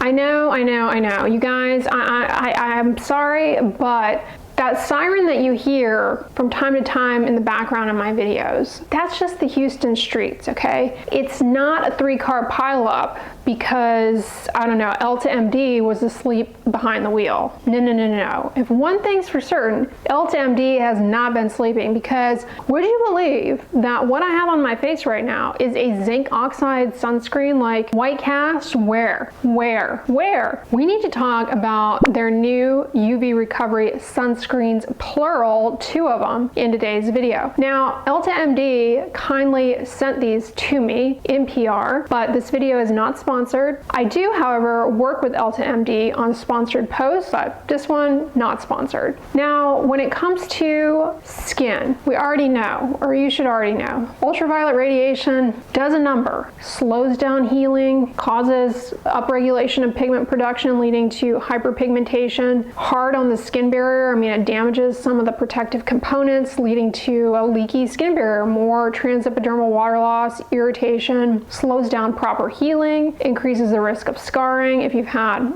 I know. You guys, I'm sorry, but that siren that you hear from time to time in the background of my videos, that's just the Houston streets, okay? It's not a 3-car pileup because, I don't know, EltaMD was asleep behind the wheel. No. If one thing's for certain, EltaMD has not been sleeping, because would you believe that what I have on my face right now is a zinc oxide sunscreen like white cast? Where? We need to talk about their new UV recovery sunscreens, plural, 2 of them, in today's video. Now, EltaMD kindly sent these to me in PR, but this video is not sponsored. I do, however, work with EltaMD on sponsored posts, but this one not sponsored. Now, when it comes to skin, we already know, or you should already know, ultraviolet radiation does a number. Slows down healing, causes upregulation of pigment production, leading to hyperpigmentation, hard on the skin barrier. I mean, it damages some of the protective components, leading to a leaky skin barrier, more transepidermal water loss, irritation, slows down proper healing, increases the risk of scarring if you've had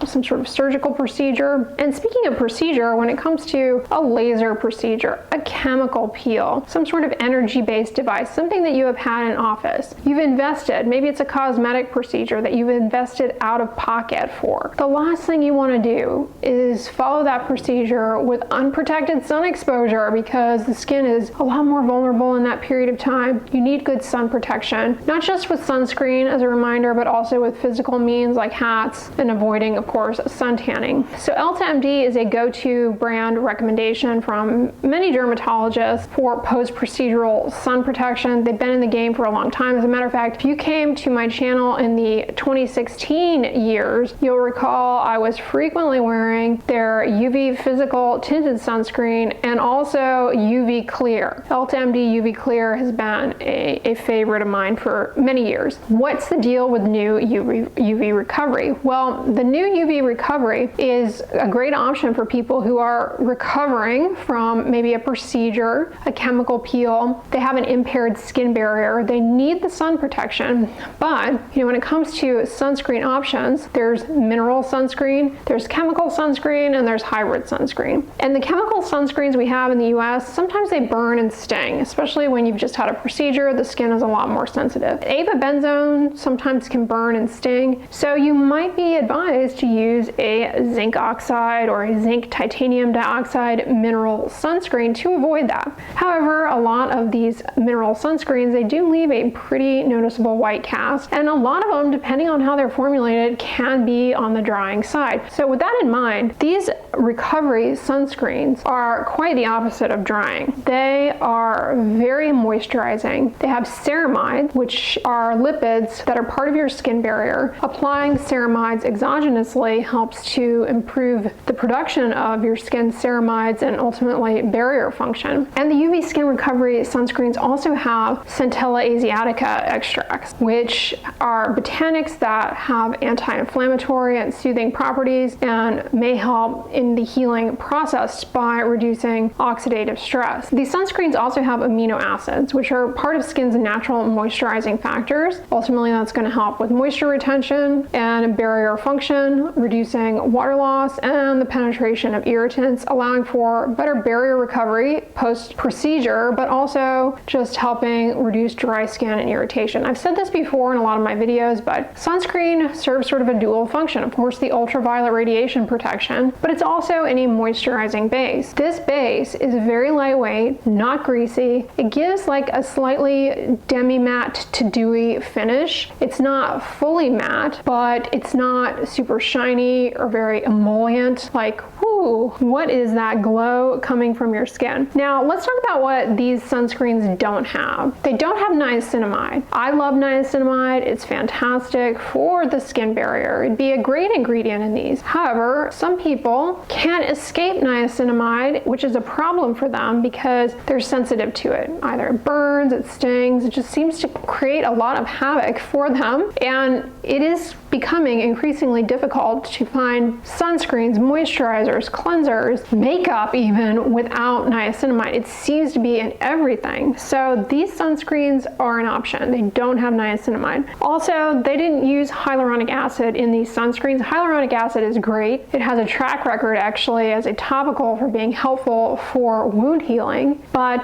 some sort of surgical procedure. And speaking of procedure, when it comes to a laser procedure, a chemical peel, some sort of energy-based device, something that you have had in office, you've invested, maybe it's a cosmetic procedure that you've invested out of pocket for. The last thing you want to do is follow that procedure with unprotected sun exposure, because the skin is a lot more vulnerable in that period of time. You need good sun protection, not just with sunscreen as a reminder, but also with physical means like hats, and avoiding, of course, sun tanning. So EltaMD is a go-to brand recommendation from many dermatologists for post-procedural sun protection. They've been in the game for a long time. As a matter of fact, if you came to my channel in the 2016 years, you'll recall I was frequently wearing their UV physical tinted sunscreen and also UV Clear. EltaMD UV Clear has been a favorite of mine for many years. What's the deal with new UV recovery? Well, the new UV recovery is a great option for people who are recovering from maybe a procedure, a chemical peel. They have an impaired skin barrier. They need the sun protection. But, when it comes to sunscreen options, there's mineral sunscreen, there's chemical sunscreen, and there's hybrid sunscreen. And the chemical sunscreens we have in the US, sometimes they burn and sting, especially when you've just had a procedure. The skin is a lot more sensitive. Avobenzone sometimes can burn and sting, so you might be advised to use a zinc oxide or a zinc titanium dioxide mineral sunscreen to avoid that. However, a lot of these mineral sunscreens, they do leave a pretty noticeable white cast, and a lot of them, depending on how they're formulated, can be on the drying side. So with that in mind, these recovery sunscreens are quite the opposite of drying. They are very moisturizing. They have ceramides, which are lipids that are part of your skin barrier. Applying ceramides exogenously helps to improve the production of your skin ceramides and ultimately barrier function. And the UV skin recovery sunscreens also have Centella asiatica extracts, which are botanics that have anti-inflammatory and soothing properties and may help in the healing process by reducing oxidative stress. These sunscreens also have amino acids, which are part of skin's natural moisturizing factors. Ultimately, that's going to help with moisture retention and barrier function, reducing water loss and the penetration of irritants, allowing for better barrier recovery post-procedure, but also just helping reduce dry skin and irritation. I've said this before in a lot of my videos, but sunscreen serves sort of a dual function. Of course, the ultraviolet radiation protection, but it's also a moisturizing base. This base is very lightweight, not greasy. It gives like a slightly demi-matte to dewy finish. It's not fully matte, but it's not super shiny or very emollient. Like, whoo, what is that glow coming from your skin? Now, let's talk about what these sunscreens don't have. They don't have niacinamide. I love niacinamide. It's fantastic for the skin barrier. It'd be a great ingredient in these. However, some people can't escape niacinamide, which is a problem for them because they're sensitive to it. Either it burns, it stings, it just seems to create a lot of havoc for them. And it is becoming increasingly difficult to find sunscreens, moisturizers, cleansers, makeup even, without niacinamide. It seems to be in everything. So these sunscreens are an option. They don't have niacinamide. Also, they didn't use hyaluronic acid in these sunscreens. Hyaluronic acid is great. It has a track record actually as a topical for being helpful for wound healing, but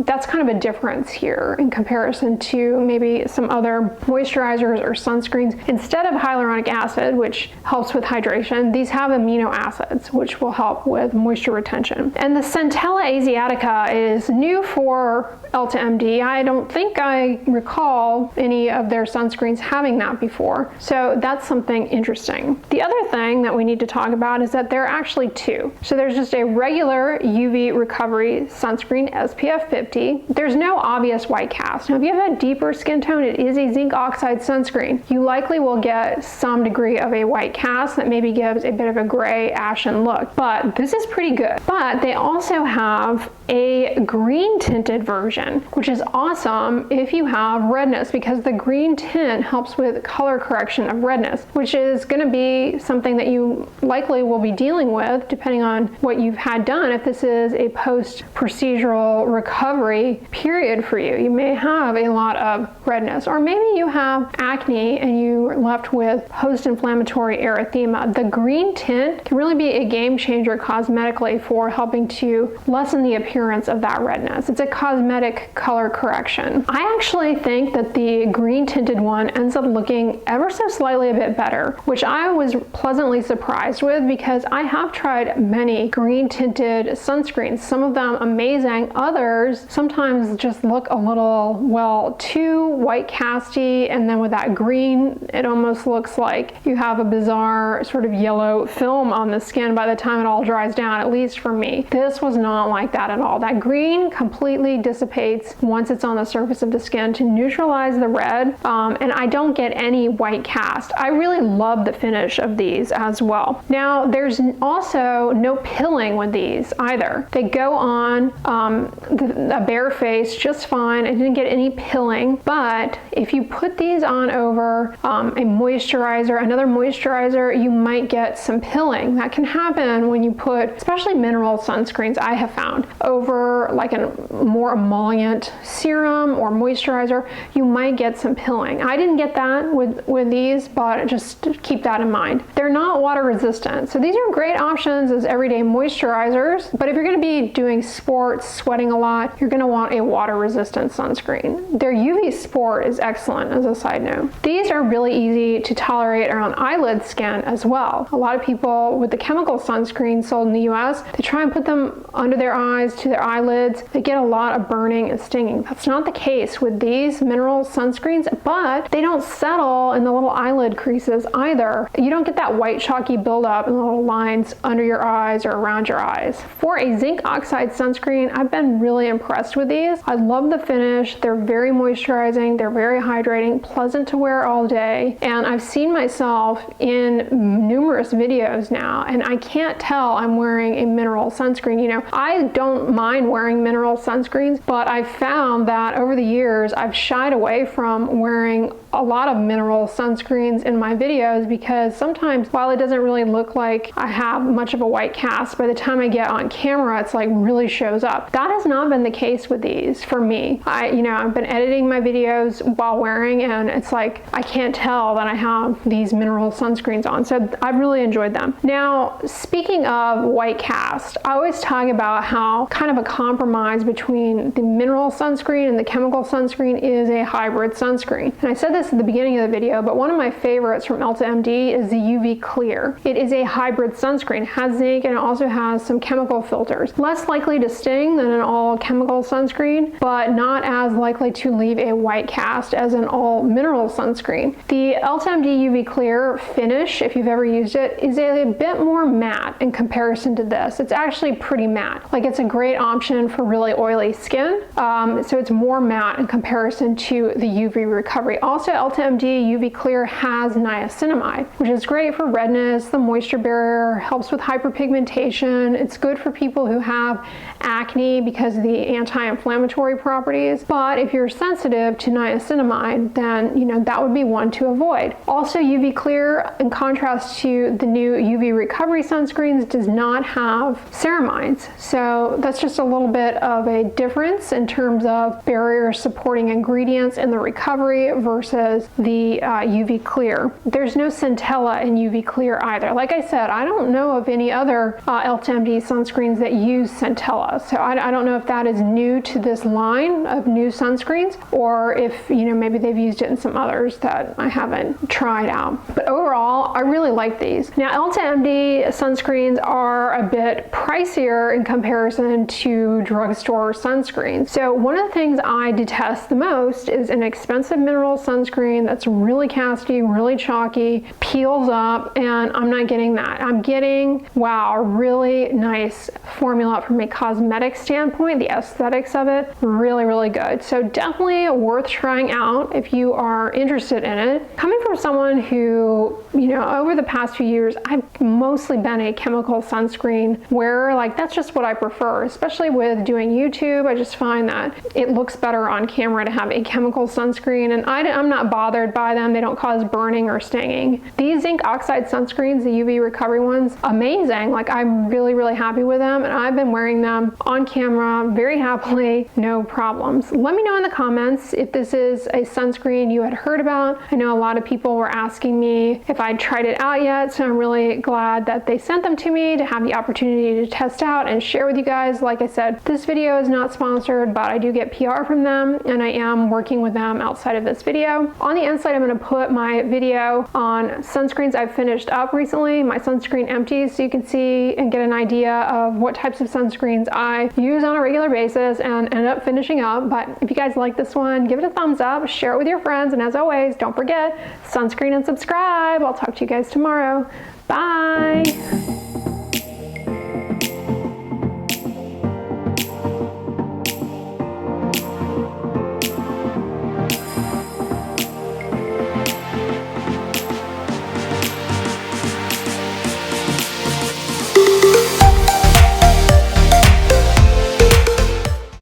that's kind of a difference here in comparison to maybe some other moisturizers or sunscreens. Instead of hyaluronic acid, which helps with hydration, these have amino acids, which will help with moisture retention. And the Centella asiatica is new for EltaMD. I don't think I recall any of their sunscreens having that before, so that's something interesting. The other thing that we need to talk about is that there are actually two. So there's just a regular UV recovery sunscreen, SPF 50. There's no obvious white cast. Now, if you have a deeper skin tone, it is a zinc oxide sunscreen. You likely will get some degree of a white cast that maybe gives a bit of a gray ashen look, but this is pretty good. But they also have a green tinted version, which is awesome if you have redness, because the green tint helps with color correction of redness, which is going to be something that you likely will be dealing with depending on what you've had done. If this is a post-procedural recovery period for you, you may have a lot of redness, or maybe you have acne and you're left with post-inflammatory erythema. The green tint can really be a game changer cosmetically for helping to lessen the appearance of that redness. It's a cosmetic color correction. I actually think that the green tinted one ends up looking ever so slightly a bit better, which I was pleasantly surprised with, because I have tried many green tinted sunscreens, some of them amazing, others sometimes just look a little, well, too white casty, and then with that green it almost looks like you have a bizarre sort of yellow film on the skin by the time it all dries down, at least for me. This was not like that at all. That green completely dissipates once it's on the surface of the skin to neutralize the red, and I don't get any white cast. I really love the finish of these as well. Now, there's also no pilling with these either. They go on a bare face just fine. I didn't get any pilling, but if you put these on over a moisturizer, another moisturizer, you might get some pilling. That can happen when you put, especially mineral sunscreens, I have found, over like a more emollient serum or moisturizer, you might get some pilling. I didn't get that with these, but just keep that in mind. They're not water resistant, so these are great options as everyday moisturizers, but if you're going to be doing sports, sweating a lot, you're going to want a water resistant sunscreen. Their UV Sport is excellent as a side note. These are really easy to tolerate around eyelid skin as well. A lot of people with the chemical sunscreen sold in the US, they try and put them under their eyes to their eyelids. They get a lot of burning and stinging. That's not the case with these mineral sunscreens, but they don't settle in the little eyelid creases either. You don't get that white chalky buildup in the little lines under your eyes or around your eyes. For a zinc oxide sunscreen, I've been really impressed with these. I love the finish. They're very moisturizing, they're very hydrating, pleasant to wear all day, and I've seen myself in numerous videos now, and I can't tell I'm wearing a mineral sunscreen. You know, I don't mind wearing mineral sunscreens, but I've found that over the years I've shied away from wearing a lot of mineral sunscreens in my videos, because sometimes while it doesn't really look like I have much of a white cast, by the time I get on camera it's like really shows up. That has not been the case with these for me. I've been editing my videos while wearing, and it's like I can't tell that I have these mineral sunscreens on, so I've really enjoyed them. Now, speaking of white cast, I always talk about how kind of a compromise between the mineral sunscreen and the chemical sunscreen is a hybrid sunscreen. And I said this at the beginning of the video, but one of my favorites from EltaMD is the UV Clear. It is a hybrid sunscreen. It has zinc and it also has some chemical filters. Less likely to sting than an all chemical sunscreen, but not as likely to leave a white cast as an all mineral sunscreen. The EltaMD UV Clear finish, if you've ever used it, is a bit more matte in comparison to this. It's actually pretty matte. Like, it's a great option for really oily skin. So it's more matte in comparison to the UV Recovery. Also Also, EltaMD UV Clear has niacinamide, which is great for redness, the moisture barrier, helps with hyperpigmentation. It's good for people who have acne because of the anti-inflammatory properties. But if you're sensitive to niacinamide, then that would be one to avoid. Also, UV Clear, in contrast to the new UV Recovery sunscreens, does not have ceramides. So that's just a little bit of a difference in terms of barrier supporting ingredients in the Recovery versus the UV Clear. There's no centella in UV Clear either. Like I said, I don't know of any other EltaMD sunscreens that use centella. So I don't know if that is new to this line of new sunscreens, or if maybe they've used it in some others that I haven't tried out. But overall, I really like these. Now, EltaMD sunscreens are a bit pricier in comparison to drugstore sunscreens. So one of the things I detest the most is an expensive mineral sunscreen that's really casty, really chalky, peels up, and I'm not getting that. I'm getting, wow, a really nice formula from a cosmetic standpoint. The aesthetics of it, really, really good. So definitely worth trying out if you are interested in it. Coming from someone who, over the past few years, I've mostly been a chemical sunscreen wearer. Like, that's just what I prefer, especially with doing YouTube. I just find that it looks better on camera to have a chemical sunscreen, and I'm not bothered by them. They don't cause burning or stinging. These zinc oxide sunscreens, the UV Recovery ones, amazing. Like, I'm really, really happy with them, and I've been wearing them on camera very happily, no problems. Let me know in the comments if this is a sunscreen you had heard about. I know a lot of people were asking me if I'd tried it out yet, so I'm really glad that they sent them to me to have the opportunity to test out and share with you guys. Like I said, this video is not sponsored, but I do get PR from them, and I am working with them outside of this video. On the inside, I'm going to put my video on sunscreens I've finished up recently, my sunscreen empties, so you can see and get an idea of what types of sunscreens I use on a regular basis and end up finishing up. But if you guys like this one, give it a thumbs up, share it with your friends, and as always, don't forget, sunscreen and subscribe. I'll talk to you guys tomorrow. Bye!